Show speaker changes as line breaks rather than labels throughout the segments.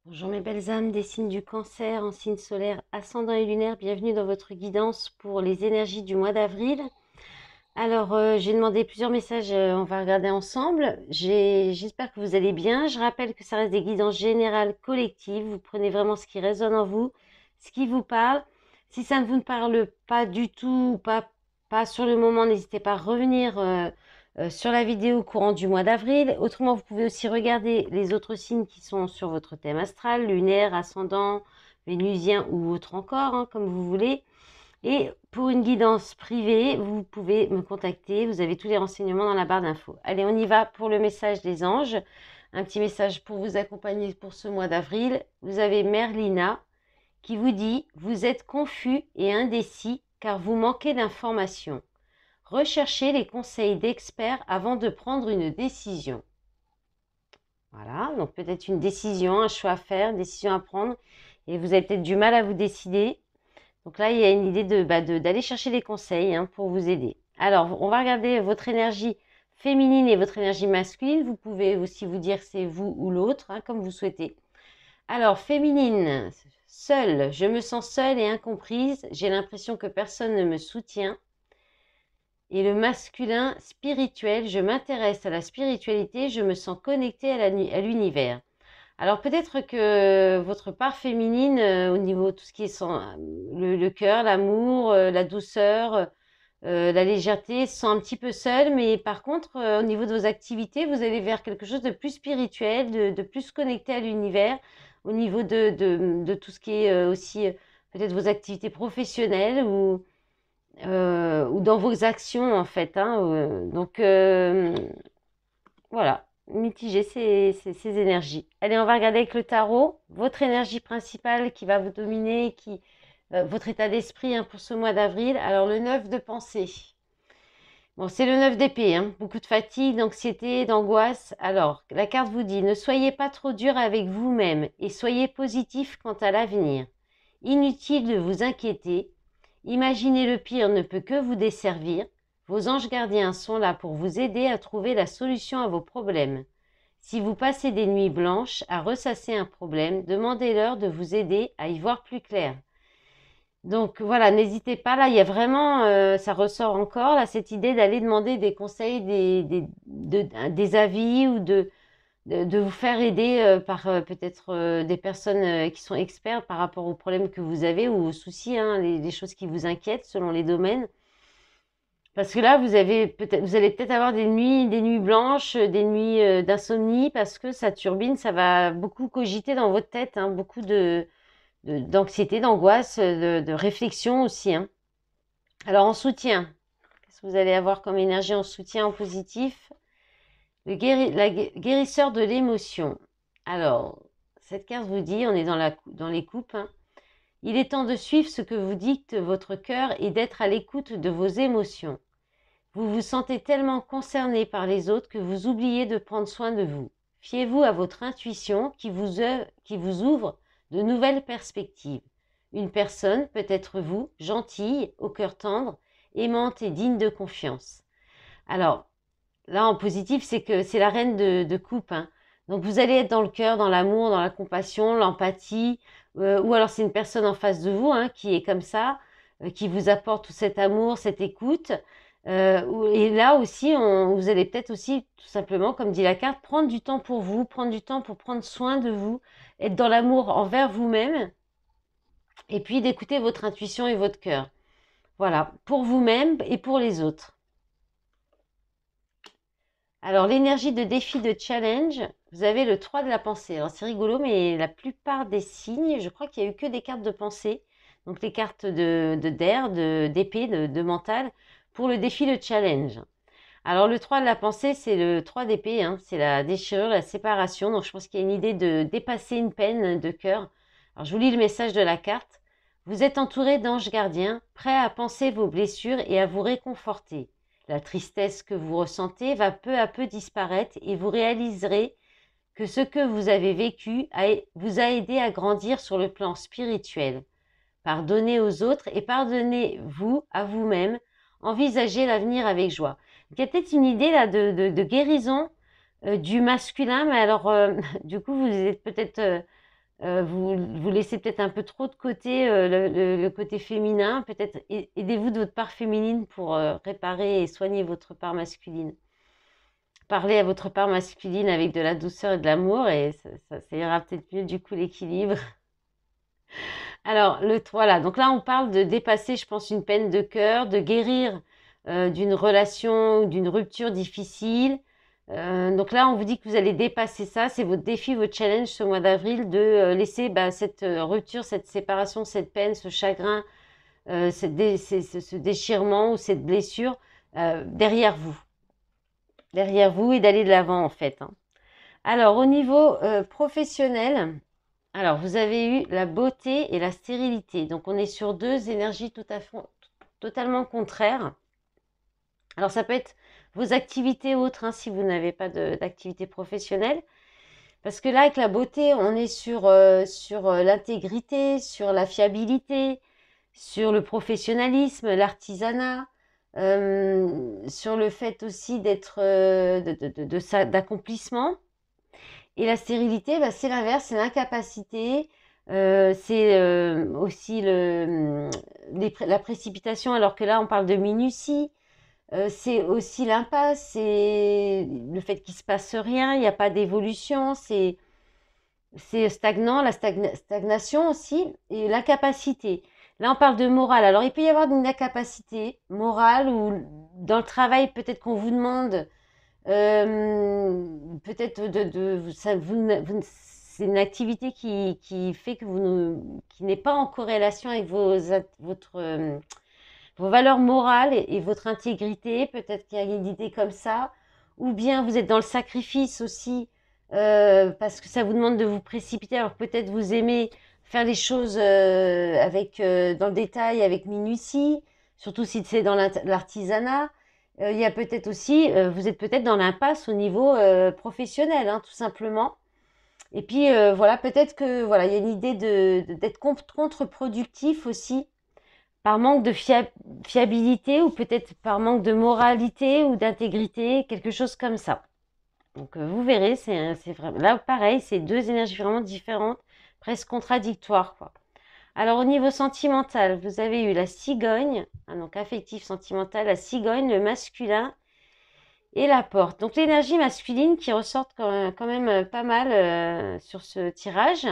Bonjour mes belles âmes des signes du cancer en signe solaire ascendant et lunaire, bienvenue dans votre guidance pour les énergies du mois d'avril. Alors j'ai demandé plusieurs messages, on va regarder ensemble. J'espère que vous allez bien. Je rappelle que ça reste des guidances générales collectives, vous prenez vraiment ce qui résonne en vous, ce qui vous parle. Si ça ne vous parle pas du tout, pas sur le moment, n'hésitez pas à revenir sur la vidéo courant du mois d'avril. Autrement, vous pouvez aussi regarder les autres signes qui sont sur votre thème astral, lunaire, ascendant, vénusien ou autre encore, hein, comme vous voulez. Et pour une guidance privée, vous pouvez me contacter. Vous avez tous les renseignements dans la barre d'infos. Allez, on y va pour le message des anges. Un petit message pour vous accompagner pour ce mois d'avril. Vous avez Merlina qui vous dit « Vous êtes confus et indécis car vous manquez d'informations. Recherchez les conseils d'experts avant de prendre une décision. » Voilà, donc peut-être une décision, un choix à faire, une décision à prendre. Et vous avez peut-être du mal à vous décider. Donc là, il y a une idée d'aller chercher des conseils pour vous aider. Alors, on va regarder votre énergie féminine et votre énergie masculine. Vous pouvez aussi vous dire c'est vous ou l'autre, comme vous souhaitez. Alors, féminine, seule, je me sens seule et incomprise. J'ai l'impression que personne ne me soutient. Et le masculin, spirituel, je m'intéresse à la spiritualité, je me sens connectée à l'univers. Alors peut-être que votre part féminine, au niveau de tout ce qui est le cœur, l'amour, la douceur, la légèreté, se sent un petit peu seule, mais par contre, au niveau de vos activités, vous allez vers quelque chose de plus spirituel, de plus connecté à l'univers, au niveau de tout ce qui est aussi peut-être vos activités professionnelles ou dans vos actions en fait. Donc voilà, mitiger ces énergies. Allez, on va regarder avec le tarot, votre énergie principale qui va vous dominer, votre état d'esprit pour ce mois d'avril. Alors, le 9 de pensée. Bon, c'est le 9 d'épée, beaucoup de fatigue, d'anxiété, d'angoisse. Alors, la carte vous dit, ne soyez pas trop dur avec vous-même et soyez positif quant à l'avenir. Inutile de vous inquiéter. Imaginer le pire ne peut que vous desservir. Vos anges gardiens sont là pour vous aider à trouver la solution à vos problèmes. Si vous passez des nuits blanches à ressasser un problème, demandez-leur de vous aider à y voir plus clair. Donc voilà, n'hésitez pas, là il y a vraiment, ça ressort encore, là, cette idée d'aller demander des conseils, des avis ou de vous faire aider par peut-être des personnes qui sont expertes par rapport aux problèmes que vous avez ou aux soucis, les choses qui vous inquiètent selon les domaines. Parce que là, vous allez peut-être avoir des nuits blanches, des nuits d'insomnie, parce que ça turbine, ça va beaucoup cogiter dans votre tête, beaucoup d'anxiété, d'angoisse, de réflexion aussi. Alors en soutien, qu'est-ce que vous allez avoir comme énergie en soutien, en positif? La guérisseur de l'émotion. Alors, cette carte vous dit, on est dans les coupes, il est temps de suivre ce que vous dicte votre cœur et d'être à l'écoute de vos émotions. Vous vous sentez tellement concerné par les autres que vous oubliez de prendre soin de vous. Fiez-vous à votre intuition qui vous ouvre de nouvelles perspectives. Une personne peut être vous, gentille, au cœur tendre, aimante et digne de confiance. Alors, là, en positif, c'est que c'est la reine de coupe. Donc, vous allez être dans le cœur, dans l'amour, dans la compassion, l'empathie, ou alors c'est une personne en face de vous qui est comme ça, qui vous apporte tout cet amour, cette écoute. Et là aussi, vous allez peut-être aussi, tout simplement, comme dit la carte, prendre du temps pour vous, prendre du temps pour prendre soin de vous, être dans l'amour envers vous-même, et puis d'écouter votre intuition et votre cœur. Voilà, pour vous-même et pour les autres. Alors, l'énergie de défi de challenge, vous avez le 3 de la pensée. Alors, c'est rigolo, mais la plupart des signes, je crois qu'il n'y a eu que des cartes de pensée. Donc, les cartes d'air, d'épée, de mental, pour le défi de challenge. Alors, le 3 de la pensée, c'est le 3 d'épée. C'est la déchirure, la séparation. Donc, je pense qu'il y a une idée de dépasser une peine de cœur. Alors, je vous lis le message de la carte. Vous êtes entouré d'anges gardiens, prêts à panser vos blessures et à vous réconforter. La tristesse que vous ressentez va peu à peu disparaître et vous réaliserez que ce que vous avez vécu vous a aidé à grandir sur le plan spirituel. Pardonnez aux autres et pardonnez-vous à vous-même. Envisagez l'avenir avec joie. Il y a peut-être une idée là de guérison du masculin, mais alors du coup vous êtes peut-être Vous laissez peut-être un peu trop de côté le côté féminin. Peut-être aidez-vous de votre part féminine pour réparer et soigner votre part masculine. Parlez à votre part masculine avec de la douceur et de l'amour et ça ira peut-être mieux du coup l'équilibre. Alors, voilà, donc là on parle de dépasser, je pense, une peine de cœur, de guérir d'une relation ou d'une rupture difficile. Donc là, on vous dit que vous allez dépasser ça. C'est votre défi, votre challenge ce mois d'avril de laisser cette rupture, cette séparation, cette peine, ce chagrin, ce déchirement ou cette blessure derrière vous. Derrière vous et d'aller de l'avant en fait, hein. Alors, au niveau professionnel, alors vous avez eu la beauté et la stérilité. Donc, on est sur deux énergies totalement contraires. Alors, ça peut être vos activités autres, hein, si vous n'avez pas d'activité professionnelle. Parce que là, avec la beauté, on est sur l'intégrité, sur la fiabilité, sur le professionnalisme, l'artisanat, sur le fait aussi d'être d'accomplissement. Et la stérilité, c'est l'inverse, c'est l'incapacité, c'est aussi la précipitation, alors que là, on parle de minutie. C'est aussi l'impasse, c'est le fait qu'il se passe rien, il n'y a pas d'évolution, c'est stagnant, la stagnation aussi, et l'incapacité. Là, on parle de morale. Alors, il peut y avoir une incapacité morale ou dans le travail, peut-être qu'on vous demande, peut-être c'est une activité qui fait que qui n'est pas en corrélation avec vos valeurs morales et votre intégrité. Peut-être qu'il y a une idée comme ça. Ou bien vous êtes dans le sacrifice aussi, parce que ça vous demande de vous précipiter. Alors peut-être vous aimez faire les choses dans le détail, avec minutie, surtout si c'est dans l'artisanat. Il y a peut-être aussi, vous êtes peut-être dans l'impasse au niveau professionnel, hein, tout simplement. Et puis voilà, peut-être que voilà, il y a une idée d'être contre-productif aussi, par manque de fiabilité ou peut-être par manque de moralité ou d'intégrité, quelque chose comme ça. Donc vous verrez, c'est vraiment là pareil, c'est deux énergies vraiment différentes, presque contradictoires, quoi. Alors au niveau sentimental, vous avez eu la cigogne, hein, donc affectif, sentimental, la cigogne, le masculin et la porte. Donc l'énergie masculine qui ressort quand même pas mal sur ce tirage.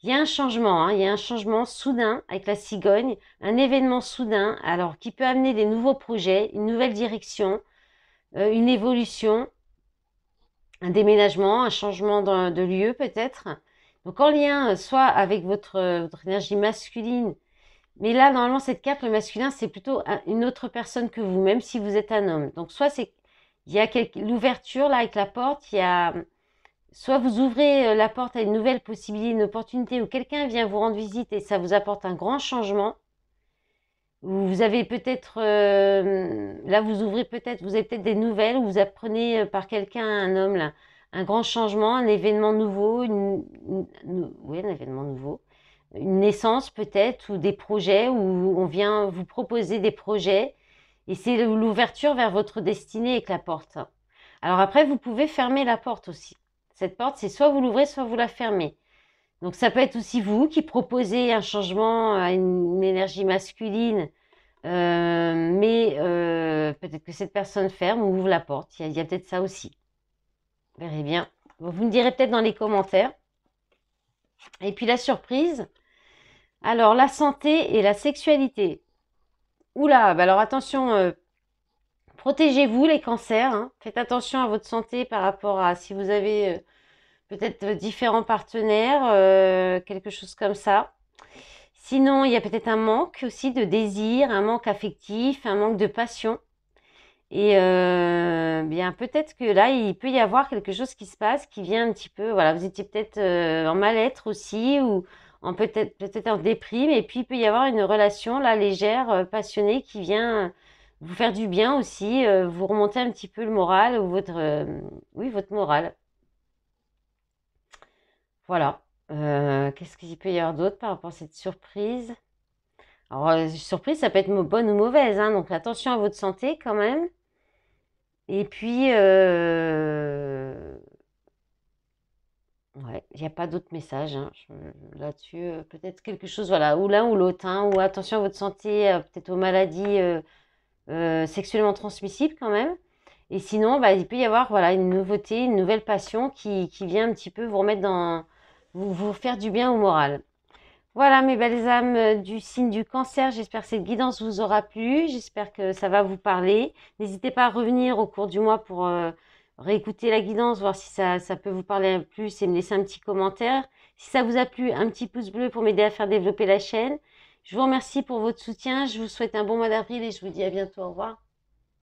Il y a un changement, hein, il y a un changement soudain avec la cigogne, un événement soudain, alors qui peut amener des nouveaux projets, une nouvelle direction, une évolution, un déménagement, un changement de lieu peut-être. Donc en lien soit avec votre énergie masculine, mais là normalement cette carte, le masculin, c'est plutôt une autre personne que vous, même si vous êtes un homme. Donc soit il y a l'ouverture là avec la porte, il y a soit vous ouvrez la porte à une nouvelle possibilité, une opportunité où quelqu'un vient vous rendre visite et ça vous apporte un grand changement. Vous avez peut-être, là vous ouvrez peut-être, vous avez peut-être des nouvelles où vous apprenez par quelqu'un, un homme là, un grand changement, un événement nouveau, oui, un événement nouveau, une naissance peut-être ou des projets où on vient vous proposer des projets et c'est l'ouverture vers votre destinée avec la porte. Alors après, vous pouvez fermer la porte aussi. Cette porte, c'est soit vous l'ouvrez, soit vous la fermez. Donc ça peut être aussi vous qui proposez un changement à une énergie masculine, mais peut-être que cette personne ferme ou ouvre la porte. Il y a peut-être ça aussi. Vous verrez bien. Vous me direz peut-être dans les commentaires. Et puis la surprise. Alors la santé et la sexualité. Oula, alors attention, protégez-vous les cancers, hein. Faites attention à votre santé par rapport à si vous avez peut-être différents partenaires, quelque chose comme ça. Sinon, il y a peut-être un manque aussi de désir, un manque affectif, un manque de passion. Et bien peut-être que là, il peut y avoir quelque chose qui se passe, qui vient un petit peu, voilà, vous étiez peut-être en mal-être aussi, ou peut-être en déprime, et puis il peut y avoir une relation là légère, passionnée, qui vient vous faire du bien aussi, vous remonter un petit peu le moral ou oui, votre morale. Voilà. Qu'est-ce qu'il peut y avoir d'autre par rapport à cette surprise? Alors, surprise, ça peut être bonne ou mauvaise, hein, donc attention à votre santé quand même. Et puis, Ouais, il n'y a pas d'autre message hein, là-dessus. Peut-être quelque chose, voilà, ou l'un ou l'autre, hein, ou attention à votre santé, peut-être aux maladies sexuellement transmissibles quand même. Et sinon, bah, il peut y avoir voilà, une nouveauté, une nouvelle passion qui vient un petit peu vous remettre dans, vous faire du bien au moral. Voilà mes belles âmes du signe du cancer, j'espère que cette guidance vous aura plu, j'espère que ça va vous parler. N'hésitez pas à revenir au cours du mois pour réécouter la guidance, voir si ça peut vous parler un peu plus et me laisser un petit commentaire. Si ça vous a plu, un petit pouce bleu pour m'aider à faire développer la chaîne. Je vous remercie pour votre soutien, je vous souhaite un bon mois d'avril et je vous dis à bientôt, au revoir.